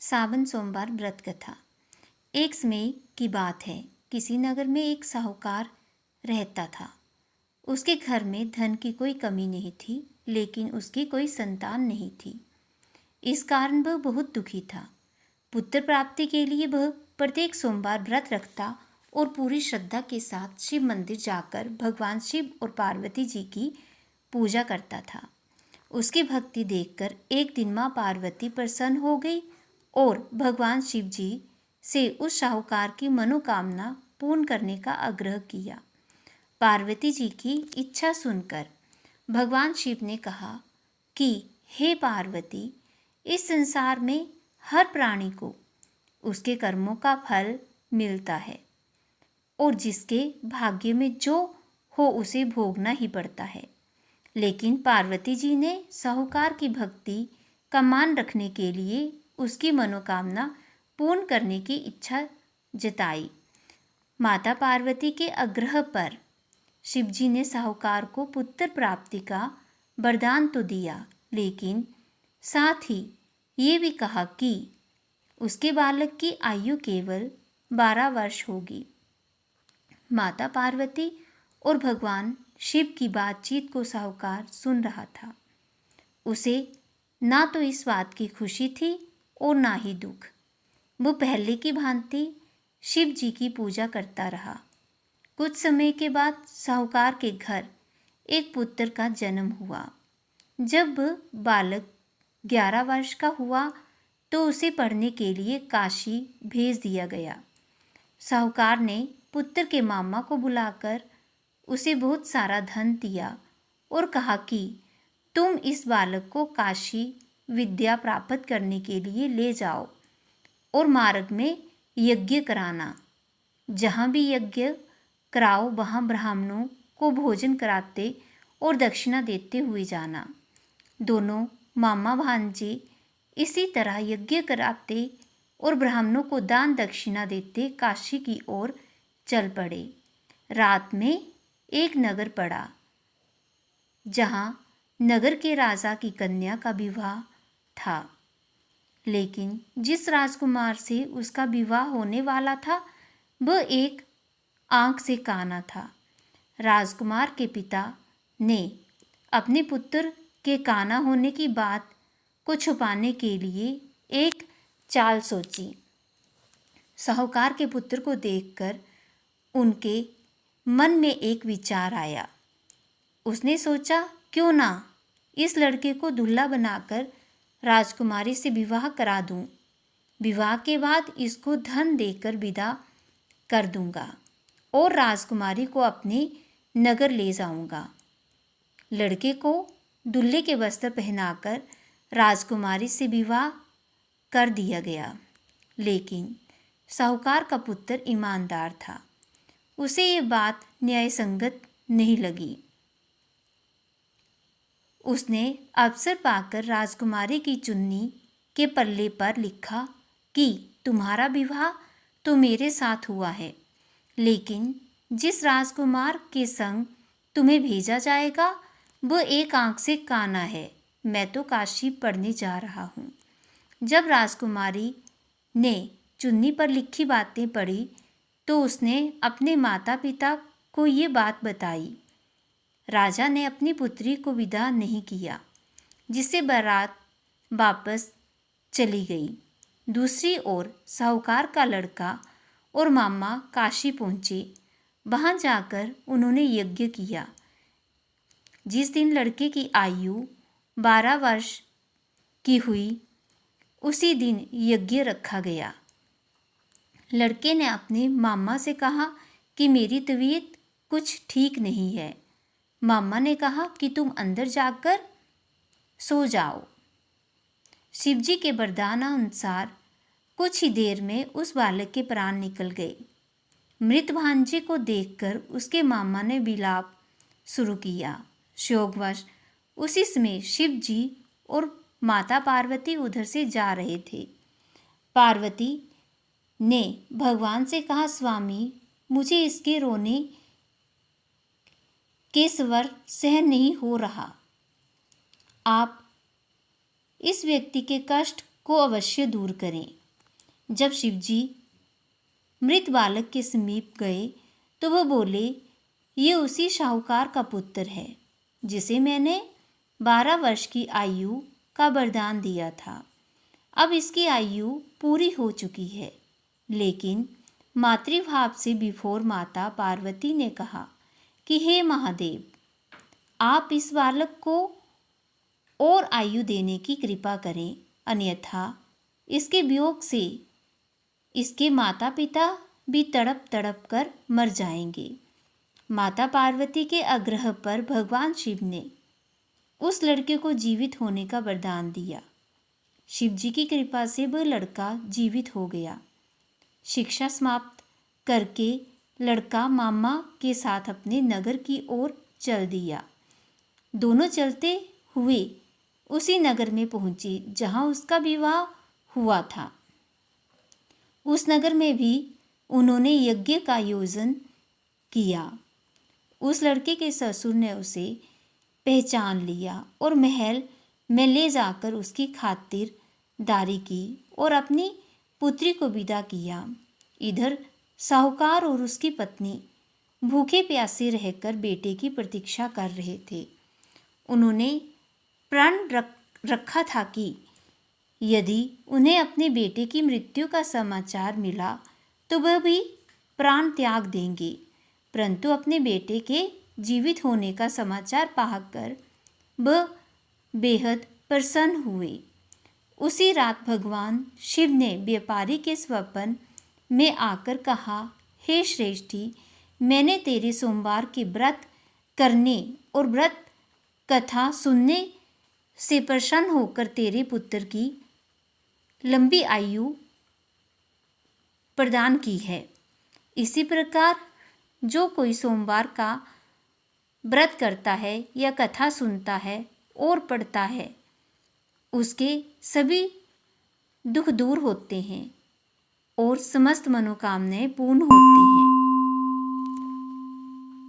सावन सोमवार व्रत कथा। एक समय की बात है। किसी नगर में एक साहूकार रहता था। उसके घर में धन की कोई कमी नहीं थी, लेकिन उसकी कोई संतान नहीं थी। इस कारण वह बहुत दुखी था। पुत्र प्राप्ति के लिए वह प्रत्येक सोमवार व्रत रखता और पूरी श्रद्धा के साथ शिव मंदिर जाकर भगवान शिव और पार्वती जी की पूजा करता था। उसकी भक्ति देखकर एक दिन माँ पार्वती प्रसन्न हो गई और भगवान शिव जी से उस साहूकार की मनोकामना पूर्ण करने का आग्रह किया। पार्वती जी की इच्छा सुनकर भगवान शिव ने कहा कि हे पार्वती, इस संसार में हर प्राणी को उसके कर्मों का फल मिलता है और जिसके भाग्य में जो हो उसे भोगना ही पड़ता है। लेकिन पार्वती जी ने साहूकार की भक्ति का मान रखने के लिए उसकी मनोकामना पूर्ण करने की इच्छा जताई। माता पार्वती के आग्रह पर शिवजी ने साहूकार को पुत्र प्राप्ति का वरदान तो दिया, लेकिन साथ ही ये भी कहा कि उसके बालक की आयु केवल 12 वर्ष होगी। माता पार्वती और भगवान शिव की बातचीत को साहूकार सुन रहा था। उसे ना तो इस बात की खुशी थी और ना ही दुख। वो पहले की भांति शिव जी की पूजा करता रहा। कुछ समय के बाद साहूकार के घर एक पुत्र का जन्म हुआ। जब बालक 11 वर्ष का हुआ तो उसे पढ़ने के लिए काशी भेज दिया गया। साहूकार ने पुत्र के मामा को बुलाकर उसे बहुत सारा धन दिया और कहा कि तुम इस बालक को काशी विद्या प्राप्त करने के लिए ले जाओ और मार्ग में यज्ञ कराना। जहाँ भी यज्ञ कराओ वहाँ ब्राह्मणों को भोजन कराते और दक्षिणा देते हुए जाना। दोनों मामा भांजे इसी तरह यज्ञ कराते और ब्राह्मणों को दान दक्षिणा देते काशी की ओर चल पड़े। रात में एक नगर पड़ा, जहाँ नगर के राजा की कन्या का विवाह था। लेकिन जिस राजकुमार से उसका विवाह होने वाला था वह एक आंख से काना था। राजकुमार के पिता ने अपने पुत्र के काना होने की बात को छुपाने के लिए एक चाल सोची। साहूकार के पुत्र को देखकर उनके मन में एक विचार आया। उसने सोचा, क्यों ना इस लड़के को दूल्हा बनाकर राजकुमारी से विवाह करा दूं। विवाह के बाद इसको धन देकर विदा कर दूंगा और राजकुमारी को अपने नगर ले जाऊंगा। लड़के को दूल्हे के वस्त्र पहनाकर राजकुमारी से विवाह कर दिया गया। लेकिन साहूकार का पुत्र ईमानदार था। उसे ये बात न्यायसंगत नहीं लगी। उसने अवसर पाकर राजकुमारी की चुन्नी के पल्ले पर लिखा कि तुम्हारा विवाह तो मेरे साथ हुआ है, लेकिन जिस राजकुमार के संग तुम्हें भेजा जाएगा वह एक आंख से काना है। मैं तो काशी पढ़ने जा रहा हूँ। जब राजकुमारी ने चुन्नी पर लिखी बातें पढ़ी तो उसने अपने माता पिता को ये बात बताई। राजा ने अपनी पुत्री को विदा नहीं किया, जिससे बारात वापस चली गई। दूसरी ओर साहूकार का लड़का और मामा काशी पहुँचे। वहाँ जाकर उन्होंने यज्ञ किया। जिस दिन लड़के की आयु 12 वर्ष की हुई उसी दिन यज्ञ रखा गया। लड़के ने अपने मामा से कहा कि मेरी तबीयत कुछ ठीक नहीं है। मामा ने कहा कि तुम अंदर जाकर सो जाओ। शिवजी के वरदानानुसार कुछ ही देर में उस बालक के प्राण निकल गए। मृत भांजे को देखकर उसके मामा ने विलाप शुरू किया। शोकवश उसी समय शिव जी और माता पार्वती उधर से जा रहे थे। पार्वती ने भगवान से कहा, स्वामी, मुझे इसके रोने के स्वर सहन नहीं हो रहा। आप इस व्यक्ति के कष्ट को अवश्य दूर करें। जब शिवजी मृत बालक के समीप गए तो वह बोले, ये उसी साहूकार का पुत्र है जिसे मैंने 12 वर्ष की आयु का वरदान दिया था। अब इसकी आयु पूरी हो चुकी है। लेकिन मातृभाव से विभोर माता पार्वती ने कहा कि हे महादेव, आप इस बालक को और आयु देने की कृपा करें, अन्यथा इसके वियोग से इसके माता पिता भी तड़प तड़प कर मर जाएंगे। माता पार्वती के आग्रह पर भगवान शिव ने उस लड़के को जीवित होने का वरदान दिया। शिव जी की कृपा से वह लड़का जीवित हो गया। शिक्षा समाप्त करके लड़का मामा के साथ अपने नगर की ओर चल दिया। दोनों चलते हुए उसी नगर में पहुंचे जहां उसका विवाह हुआ था। उस नगर में भी उन्होंने यज्ञ का आयोजन किया। उस लड़के के ससुर ने उसे पहचान लिया और महल में ले जाकर उसकी खातिरदारी की और अपनी पुत्री को विदा किया। इधर साहूकार और उसकी पत्नी भूखे प्यासे रहकर बेटे की प्रतीक्षा कर रहे थे। उन्होंने प्रण रखा था कि यदि उन्हें अपने बेटे की मृत्यु का समाचार मिला तो वह भी प्राण त्याग देंगे, परंतु अपने बेटे के जीवित होने का समाचार पाकर वह बेहद प्रसन्न हुए। उसी रात भगवान शिव ने व्यापारी के स्वप्न में आकर कहा, हे श्रेष्ठी, मैंने तेरे सोमवार के व्रत करने और व्रत कथा सुनने से प्रसन्न होकर तेरे पुत्र की लंबी आयु प्रदान की है। इसी प्रकार जो कोई सोमवार का व्रत करता है या कथा सुनता है और पढ़ता है, उसके सभी दुख दूर होते हैं और समस्त मनोकामनाएं पूर्ण होती हैं।